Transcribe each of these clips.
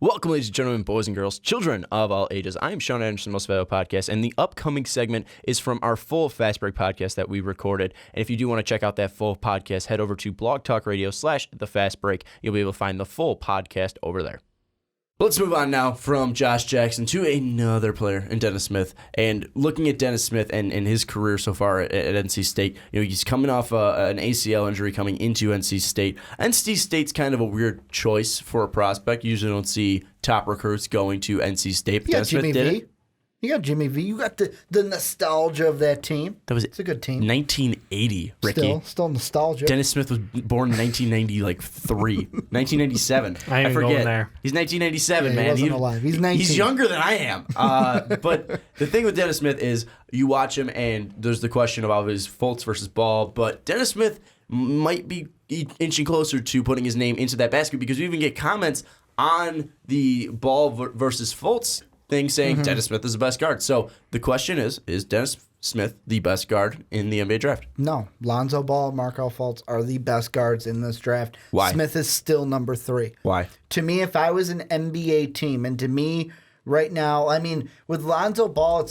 Welcome, ladies and gentlemen, boys and girls, children of all ages. I am Sean Anderson, Most Valuable Podcast, and the upcoming segment is from our full Fast Break podcast that we recorded. And if you do want to check out that full podcast, head over to Blog Talk Radio /The Fast Break. You'll be able to find the full podcast over there. Let's move on now from Josh Jackson to another player in Dennis Smith. And looking at Dennis Smith and his career so far at NC State, he's coming off an ACL injury coming into NC State. NC State's kind of a weird choice for a prospect. You usually don't see top recruits going to NC State. But Dennis Smith did it. You got Jimmy V. You got the nostalgia of that team. It's a good team. 1980, Ricky. Still nostalgia. Dennis Smith was born in 1993. 1997. I ain't forget. Going there. He's 1997, man. He wasn't alive. He's 19. He's younger than I am. But the thing with Dennis Smith is you watch him and there's the question about his Fultz versus Ball. But Dennis Smith might be inching closer to putting his name into that basket because we even get comments on the Ball versus Fultz thing saying Dennis Smith is the best guard. So the question is Dennis Smith the best guard in the NBA draft? No. Lonzo Ball and Markelle Fultz are the best guards in this draft. Why? Smith is still number 3. Why? To me, if I was an NBA team, and to me right now, I mean, with Lonzo Ball,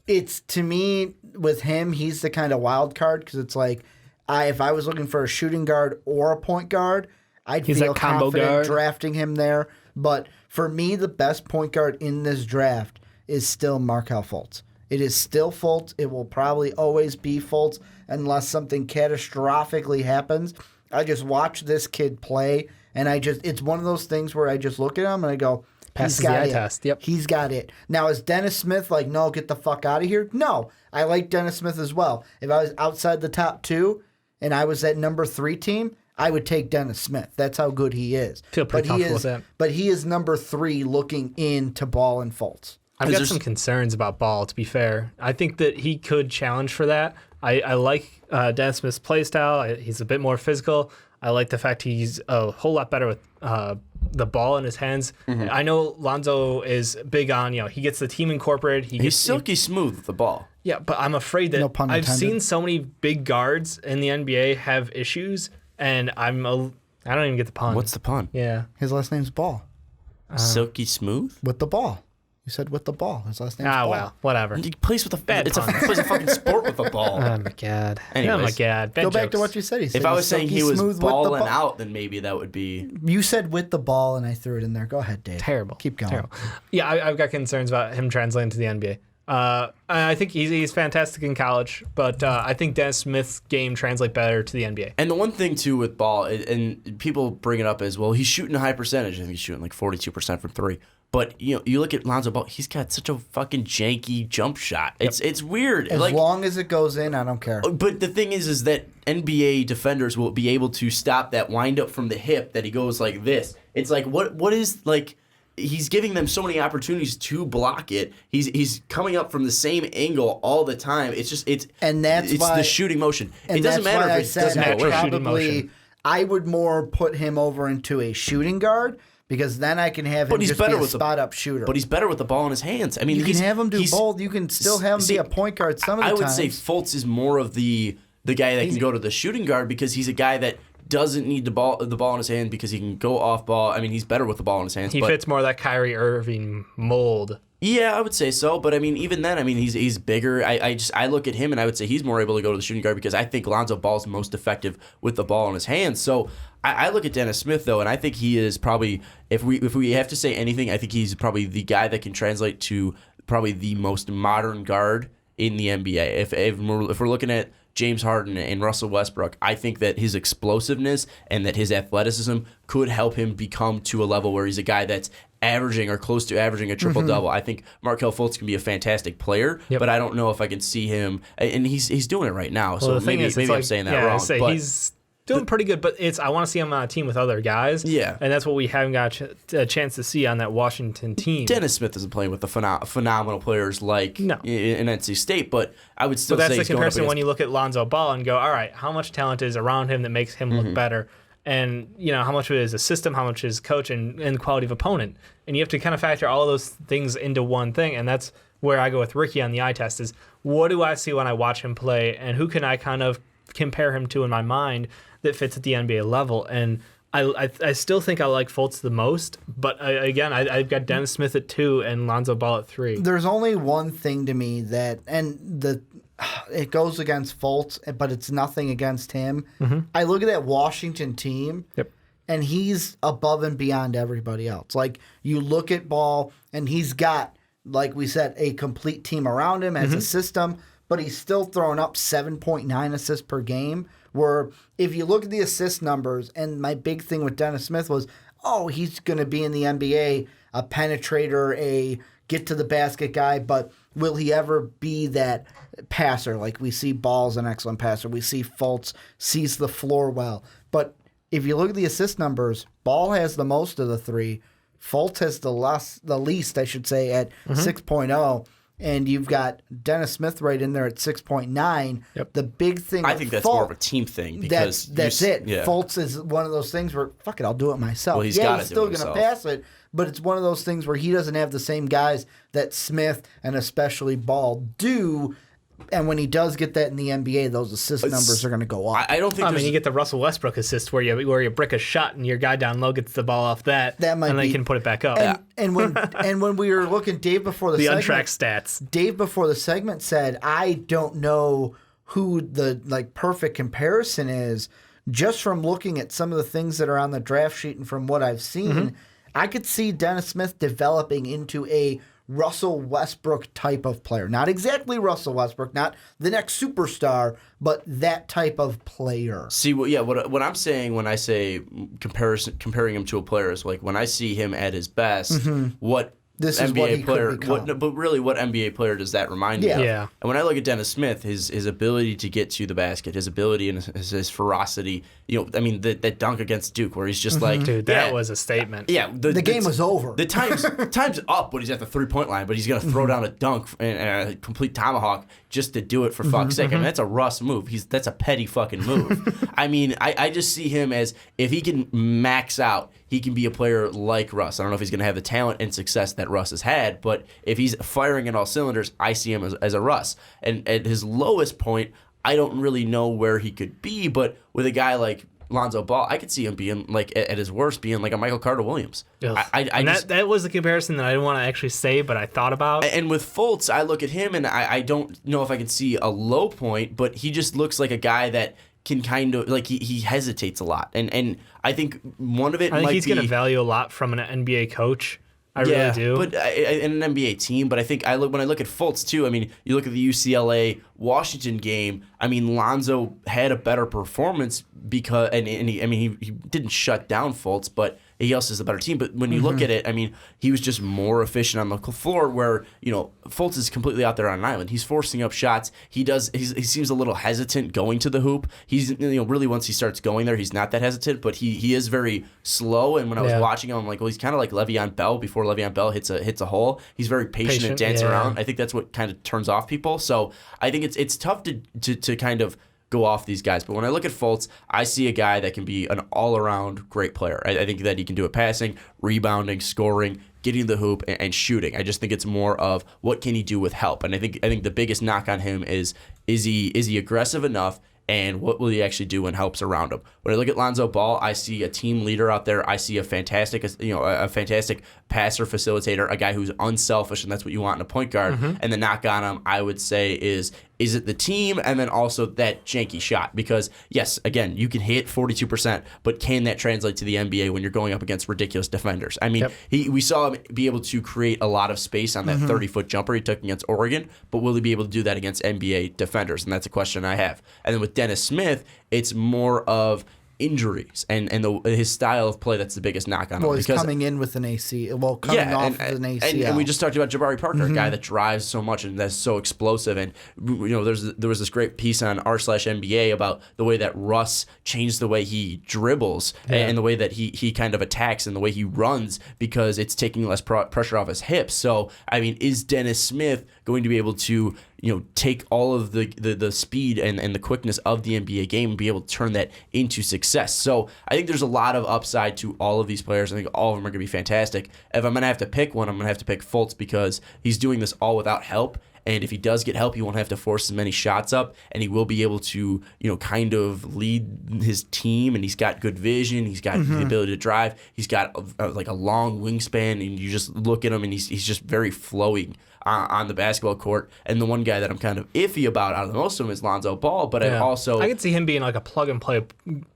it's to me, with him, he's the kind of wild card because it's like, if I was looking for a shooting guard or a point guard, I'd feel confident drafting him there. But for me, the best point guard in this draft is still Markelle Fultz. It is still Fultz. It will probably always be Fultz unless something catastrophically happens. I just watch this kid play, and it's one of those things where I just look at him and I go, Passes the eye test. Yep. He's got it. Now, is Dennis Smith like, no, get the fuck out of here? No. I like Dennis Smith as well. If I was outside the top 2 and I was that number 3 team, I would take Dennis Smith. That's how good he is. Feel pretty comfortable with that. But he is number 3 looking into Ball and Fultz. I've got some concerns about Ball, to be fair. I think that he could challenge for that. I like Dennis Smith's play style. He's a bit more physical. I like the fact he's a whole lot better with the ball in his hands. Mm-hmm. I know Lonzo is big on, he gets the team incorporated. He's silky smooth with the ball. Yeah, but I'm afraid that I've seen so many big guards in the NBA have issues. And I don't even get the pun. What's the pun? Yeah. His last name's Ball. Silky smooth? With the ball. You said with the ball. His last name's Ball. Well, whatever. He plays with a bad It's a fucking sport with a ball. Oh, my God. Anyways, oh, my God. Go back to what you said. He said if I was saying he was balling out, then maybe that would be... You said with the ball, and I threw it in there. Go ahead, Dave. Terrible. Keep going. Terrible. Yeah, I've got concerns about him translating to the NBA. I think he's fantastic in college, but I think Dennis Smith's game translates better to the NBA. And the one thing, too, with Ball, and people bring it up as, well, he's shooting a high percentage. I think he's shooting like 42% from 3. But, you look at Lonzo Ball, he's got such a fucking janky jump shot. Yep. It's weird. As long as it goes in, I don't care. But the thing is that NBA defenders will be able to stop that wind up from the hip that he goes like this. It's like, what is, like... He's giving them so many opportunities to block it. He's coming up from the same angle all the time. It's the shooting motion. It doesn't matter if it doesn't go probably I would more put him over into a shooting guard because then I can have him just be a spot-up shooter. But he's better with the ball in his hands. I mean, you can have him do both. You can still have him be a point guard some of the times. I would say Fultz is more of the guy that can go to the shooting guard because he's a guy that doesn't need the ball in his hand because he can go off ball. I mean, he's better with the ball in his hands. He fits more of that Kyrie Irving mold. Yeah, I would say so. But I mean, even then, I mean, he's bigger. I look at him and I would say he's more able to go to the shooting guard because I think Lonzo Ball's most effective with the ball in his hands. So I look at Dennis Smith though, and I think he is probably, if we have to say anything, I think he's probably the guy that can translate to probably the most modern guard in the NBA. If we're looking at James Harden and Russell Westbrook, I think that his explosiveness and that his athleticism could help him become to a level where he's a guy that's averaging or close to averaging a triple-double. I think Markelle Fultz can be a fantastic player, but I don't know if I can see him, and he's doing it right now, so maybe I'm saying that wrong. But he's doing pretty good, but I want to see him on a team with other guys. Yeah. And that's what we haven't got a chance to see on that Washington team. Dennis Smith isn't playing with the phenomenal players like in NC State, but I would still say that's the comparison when you look at Lonzo Ball and go, all right, how much talent is around him that makes him look better? And, how much of it is a system, how much is coach and quality of opponent. And you have to kind of factor all of those things into one thing, and that's where I go with Ricky on the eye test is, what do I see when I watch him play, and who can I kind of compare him to in my mind that fits at the NBA level? And I still think I like Fultz the most, but I've got Dennis Smith at 2 and Lonzo Ball at 3. There's only one thing to me it goes against Fultz, but it's nothing against him. Mm-hmm. I look at that Washington team, and he's above and beyond everybody else. Like, you look at Ball, and he's got, like we said, a complete team around him as a system, but he's still throwing up 7.9 assists per game, where if you look at the assist numbers, and my big thing with Dennis Smith was, he's going to be in the NBA, a penetrator, a get-to-the-basket guy, but will he ever be that passer? Like, we see Ball's an excellent passer. We see Fultz sees the floor well. But if you look at the assist numbers, Ball has the most of the 3. Fultz has the least, I should say, at 6.0. And you've got Dennis Smith right in there at 6.9. Yep. The big thing I think that's more of a team thing because that's it. Yeah. Fultz is one of those things where, fuck it, I'll do it myself. Well, he's still going to pass it, but it's one of those things where he doesn't have the same guys that Smith and especially Ball do. And when he does get that in the NBA, those assist numbers are going to go up. I don't think. I mean, you get the Russell Westbrook assist where you brick a shot and your guy down low gets the ball off that, might and then be, he can put it back up. And when we were looking, Dave before the segment, untracked stats. Dave before the segment said, "I don't know who the perfect comparison is." Just from looking at some of the things that are on the draft sheet and from what I've seen, I could see Dennis Smith developing into a Russell Westbrook type of player. Not exactly Russell Westbrook, not the next superstar, but that type of player. See, what I'm saying when I say comparing him to a player is like when I see him at his best, what this NBA is what he player, could become. but really, what NBA player does that remind me of? Yeah. And when I look at Dennis Smith, his ability to get to the basket, his ability and his ferocity, that dunk against Duke where he's just like, dude, that was a statement. Yeah, the game was over. The time's up when he's at the 3-point line, but he's gonna throw down a dunk and a complete tomahawk just to do it for fuck's sake. I mean, that's a Russ move. That's a petty fucking move. I mean, I just see him as if he can max out, he can be a player like Russ. I don't know if he's going to have the talent and success that Russ has had, but if he's firing in all cylinders, I see him as a Russ. And at his lowest point, I don't really know where he could be, but with a guy like Lonzo Ball, I could see him being like at his worst, being like a Michael Carter Williams. That was the comparison that I didn't want to actually say, but I thought about. And with Fultz, I look at him and I don't know if I can see a low point, but he just looks like a guy that can kind of like he hesitates a lot, and I think one of it. I think might he's be, going to value a lot from an NBA coach. I really do. But in an NBA team. But I think when I look at Fultz too. I mean, you look at the UCLA Washington game. I mean, Lonzo had a better performance because he didn't shut down Fultz, but he also has a better team. But when you look at it, I mean, he was just more efficient on the floor. Where Fultz is completely out there on an island. He's forcing up shots. He seems a little hesitant going to the hoop. He's really once he starts going there, he's not that hesitant. But he is very slow. And when I was watching him, I'm like, well, he's kind of like Le'Veon Bell before Le'Veon Bell hits a hole. He's very patient and dancing around. I think that's what kind of turns off people. So I think it's tough to kind of go off these guys. But when I look at Fultz, I see a guy that can be an all-around great player. I think that he can do it passing, rebounding, scoring, getting the hoop, and shooting. I just think it's more of what can he do with help. And I think the biggest knock on him is he aggressive enough, and what will he actually do when help's around him? When I look at Lonzo Ball, I see a team leader out there. I see a fantastic passer, facilitator, a guy who's unselfish, and that's what you want in a point guard. And the knock on him, I would say, is it the team, and then also that janky shot? Because yes, again, you can hit 42%, but can that translate to the NBA when you're going up against ridiculous defenders? I mean, we saw him be able to create a lot of space on that 30-foot jumper he took against Oregon, but will he be able to do that against NBA defenders? And that's a question I have. And then with Dennis Smith, it's more of injuries and his style of play that's the biggest knock on him. Well, he's coming in with an AC. Well, coming off with an ACL. And we just talked about Jabari Parker, a guy that drives so much and that's so explosive. And there was this great piece on r/NBA about the way that Russ changed the way he dribbles and the way that he kind of attacks and the way he runs because it's taking less pressure off his hips. So, I mean, is Dennis Smith going to be able to take all of the speed and the quickness of the NBA game and be able to turn that into success? So I think there's a lot of upside to all of these players. I think all of them are going to be fantastic. If I'm going to have to pick one, I'm going to have to pick Fultz because he's doing this all without help. And if he does get help, he won't have to force as many shots up, and he will be able to, kind of lead his team. And he's got good vision. He's got the ability to drive. He's got like a long wingspan, and you just look at him, and he's just very flowing on the basketball court. And the one guy that I'm kind of iffy about out of the most of them is Lonzo Ball, but I could see him being like a plug and play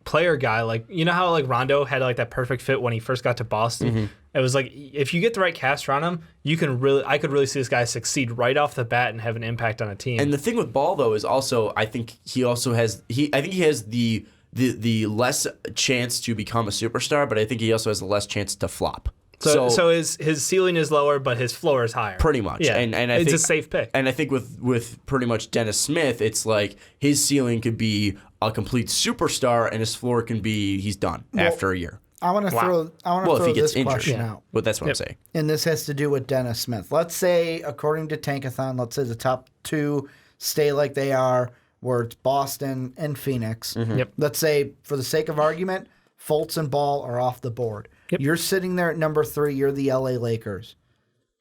player guy. Like, you know how like Rondo had like that perfect fit when he first got to Boston? It was like, if you get the right cast around him, I could really see this guy succeed right off the bat and have an impact on a team. And the thing with Ball though is also, I think he has the less chance to become a superstar, but I think he also has the less chance to flop. So his ceiling is lower, but his floor is higher. Pretty much. Yeah. And I it's think, a safe pick. And I think with pretty much Dennis Smith, it's like his ceiling could be a complete superstar, and his floor can be he's done after a year. I want to throw if he gets this injured, question out. But that's what I'm saying. And this has to do with Dennis Smith. Let's say, according to Tankathon, let's say the top two stay like they are, where it's Boston and Phoenix. Yep. Let's say, for the sake of argument, Fultz and Ball are off the board. Yep. You're sitting there at number 3. You're the LA Lakers.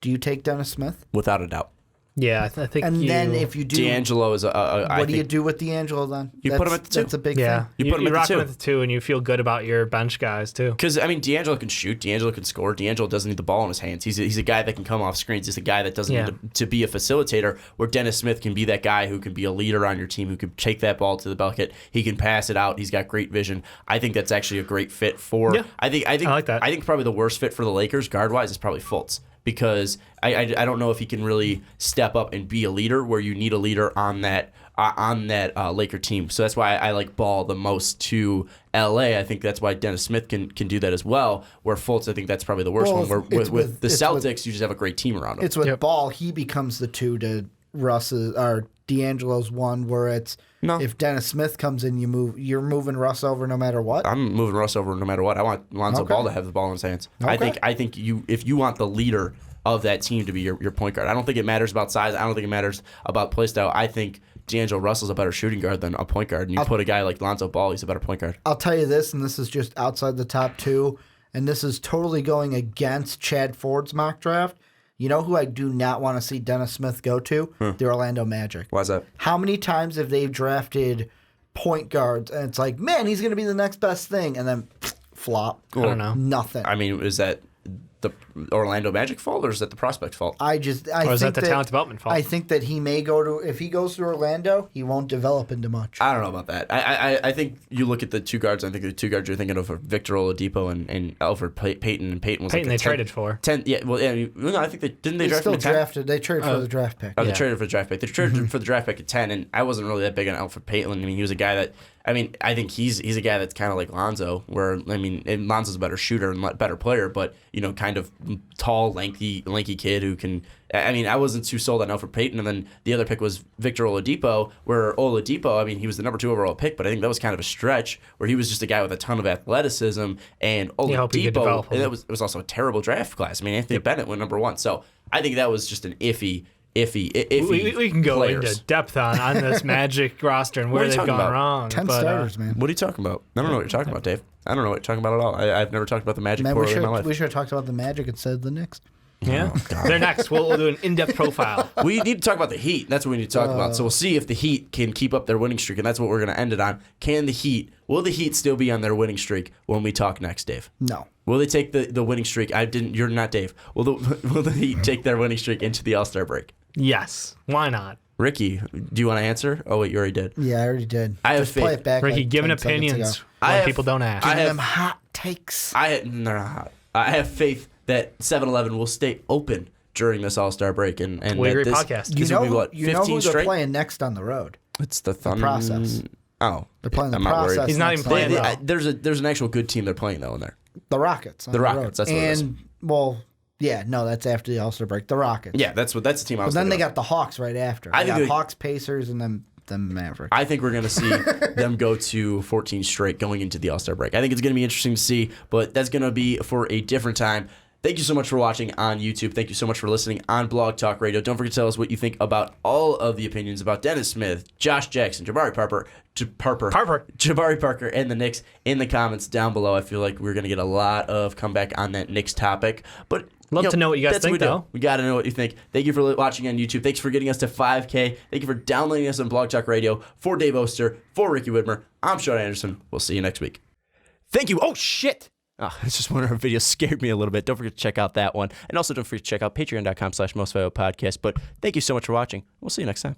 Do you take Dennis Smith? Without a doubt. Yeah, I think. And then if you do, D'Angelo is what do you do with D'Angelo then? You put him at the 2. That's a big thing. You put him rock him at at the 2, and you feel good about your bench guys too. Because D'Angelo can shoot, D'Angelo can score, D'Angelo doesn't need the ball in his hands. He's a guy that can come off screens. He's a guy that doesn't need to be a facilitator. Where Dennis Smith can be that guy who can be a leader on your team, who can take that ball to the bucket. He can pass it out. He's got great vision. I think that's actually a great fit for. Yeah. I like that. I think probably the worst fit for the Lakers guard wise is probably Fultz. Because I don't know if he can really step up and be a leader where you need a leader on that Laker team. So that's why I like Ball the most to LA. I think that's why Dennis Smith can do that as well. Where Fultz, I think that's probably the worst one. Where with the Celtics, you just have a great team around him. It's with Ball, he becomes the 2 to Russ's or D'Angelo's 1. Where it's if Dennis Smith comes in, you're moving Russ over no matter what. I'm moving Russ over no matter what. I want Lonzo Ball to have the ball in his hands. Okay. I think if you want the leader of that team to be your point guard, I don't think it matters about size. I don't think it matters about play style. I think D'Angelo Russell's a better shooting guard than a point guard. And you put a guy like Lonzo Ball, he's a better point guard. I'll tell you this, and this is just outside the top 2, and this is totally going against Chad Ford's mock draft. You know who I do not want to see Dennis Smith go to? The Orlando Magic. Why is that? How many times have they drafted point guards, and it's like, man, he's going to be the next best thing, and then flop. I don't know. Nothing. I mean, is that the Orlando Magic fault, or is that the prospect's fault? Or is that the talent development fault? I think that he may go to, if he goes to Orlando, he won't develop into much. I don't know about that. I think you look at the 2 guards. I think the 2 guards you're thinking of are Victor Oladipo and Alfred Payton. And Payton was Payton like they traded for 10. Yeah, well, yeah. No, I think they draft still him at 10? drafted. They traded for the draft pick. Oh, they traded for the draft pick. They traded for the draft pick at 10, and I wasn't really that big on Alfred Payton. I mean, he was a guy that. I mean, I think he's a guy that's kind of like Lonzo, where, I mean, and Lonzo's a better shooter and better player, but, kind of tall, lanky kid who can, I mean, I wasn't too sold on Alfred Payton, and then the other pick was Victor Oladipo, where Oladipo, I mean, he was the number 2 overall pick, but I think that was kind of a stretch, where he was just a guy with a ton of athleticism, and Oladipo, and it was also a terrible draft class. I mean, Anthony Bennett went number 1, so I think that was just an iffy. We can go into depth on this Magic roster and where they've gone wrong. 10 starters, man. What are you talking about? I don't know what you're talking about, Dave. I don't know what you're talking about at all. I've never talked about the Magic before in my life. We should have talked about the Magic instead of the Knicks. Yeah, they're next. We'll do an in-depth profile. We need to talk about the Heat. That's what we need to talk about. So we'll see if the Heat can keep up their winning streak, and that's what we're going to end it on. Will the Heat still be on their winning streak when we talk next, Dave? No. Will they take the winning streak? You're not Dave. Will the Heat take their winning streak into the All-Star break? Yes. Why not? Ricky, do you want to answer? Oh, wait, you already did. Yeah, I already did. I have Just play it back. Ricky, like giving 10 seconds opinions ago. when people don't ask. Giving them hot takes. They're not hot. I have faith that 7-Eleven will stay open during this All-Star break. And We Agree podcast. You know who 15 they're straight? playing next on the road? It's the Thunder. Process. Oh. They're playing the I'm not worried. Process. He's not even playing well. There's an actual good team they're playing, though, in there. The Rockets. The Rockets, that's what it is. And, well, yeah, no, that's after the All-Star break. The Rockets. Yeah, that's the team I was But then thinking they of. got the Hawks right after. I They think got Hawks, Pacers, and then Mavericks. I think we're going to see them go to 14 straight going into the All-Star break. I think it's going to be interesting to see, but that's going to be for a different time. Thank you so much for watching on YouTube. Thank you so much for listening on Blog Talk Radio. Don't forget to tell us what you think about all of the opinions about Dennis Smith, Josh Jackson, Jabari Parker, and the Knicks in the comments down below. I feel like we're going to get a lot of comeback on that Knicks topic. But Love to know what you guys that's think, what we do. though. We got to know what you think. Thank you for watching on YouTube. Thanks for getting us to 5K. Thank you for downloading us on Blog Talk Radio. For Dave Oster, for Ricky Widmer, I'm Sean Anderson. We'll see you next week. Thank you. Oh, shit. Oh, it's just one of our videos scared me a little bit. Don't forget to check out that one. And also don't forget to check out patreon.com/mostvaluablepodcast. But thank you so much for watching. We'll see you next time.